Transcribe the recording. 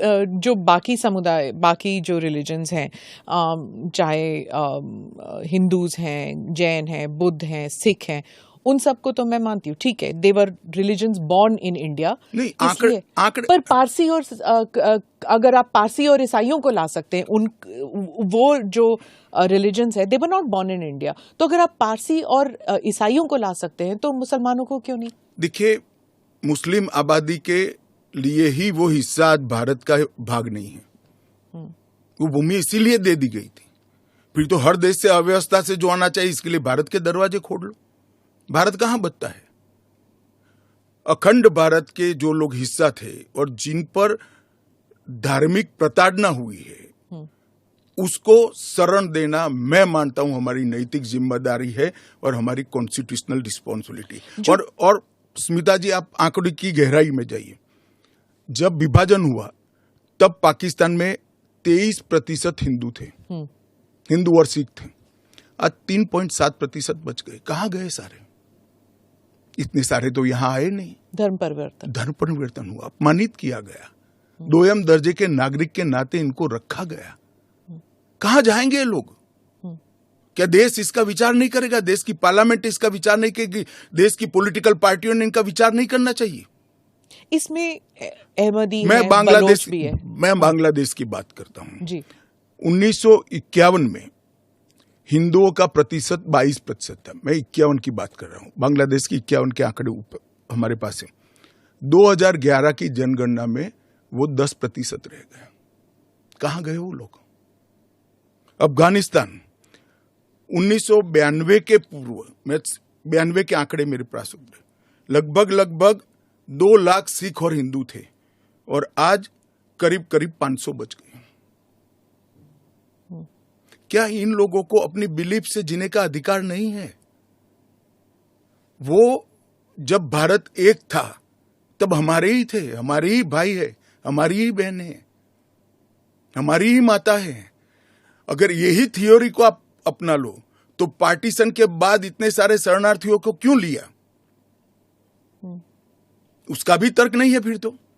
जो बाकी समुदाय, बाकी जो रिलीजन्स हैं, चाहे हिंदूज हैं, जैन हैं, बुद्ध हैं, सिख हैं, उन सबको तो मैं मानती हूँ, ठीक है, देवर रिलीजन्स बॉर्न इन इंडिया, नहीं, इसलिए आंकड़े पर पारसी और अगर आप पारसी और ईसाइयों को ला सकते हैं, उन वो जो रिलीजन्स है, they were not born in India, तो अगर आप पारसी और ईसाइयों को ला सकते हैं तो मुसलमानों को क्यों नहीं? देखिए, मुस्लिम आबादी के लिए ही वो हिस्सा आज भारत का भाग नहीं है। वो भूमि इसीलिए दे दी गई थी। फिर तो हर देश से अव्यवस्था से जो आना चाहिए, इसके लिए भारत के दरवाजे खोल लो। भारत कहां बचता है? अखंड भारत के जो लोग हिस्सा थे और जिन पर धार्मिक प्रताड़ना हुई है, उसको शरण देना मैं मानता हूं हमारी नैतिक जिम्मेदारी है और हमारी कॉन्स्टिट्यूशनल रिस्पॉन्सिबिलिटी। और स्मिता जी, आप आंकड़े की गहराई में जाइए। जब विभाजन हुआ तब पाकिस्तान में 23% हिंदू थे, हिंदू और सिख थे। आज 3.7% बच गए। कहां गए सारे? इतने सारे तो यहां आए नहीं। धर्म परिवर्तन हुआ, अपमानित किया गया, दोयम दर्जे के नागरिक के नाते इनको रखा गया। कहां जाएंगे ये लोग? क्या देश इसका विचार नहीं करेगा? देश की पार्लियामेंट इसका विचार नहीं करेगी? देश की पॉलिटिकल पार्टियों ने इनका विचार नहीं करना चाहिए? इसमें अहमदी मैं है, बांग्लादेश भी है। मैं बांग्लादेश की बात करता हूं जी। 1951 में हिंदुओं का प्रतिशत 22% था। मैं 51 की बात कर रहा हूं। बांग्लादेश की 51 के आंकड़े ऊपर हमारे पास है। 2011 की जनगणना में वो 10% रह गए। कहां गए वो लोग? अफगानिस्तान 1992 के पूर्व, मैं 92 के आंकड़े मेरे पास लगभग 2 लाख सिख और हिंदू थे और आज करीब 500 बच गए। क्या इन लोगों को अपनी बिलीफ से जीने का अधिकार नहीं है? वो जब भारत एक था तब हमारे ही थे, हमारे ही भाई है, हमारी ही बहन है, हमारी ही माता है। अगर यही थ्योरी को आप अपना लो तो पार्टीशन के बाद इतने सारे शरणार्थियों को क्यों लिया? उसका भी तर्क नहीं है फिर तो।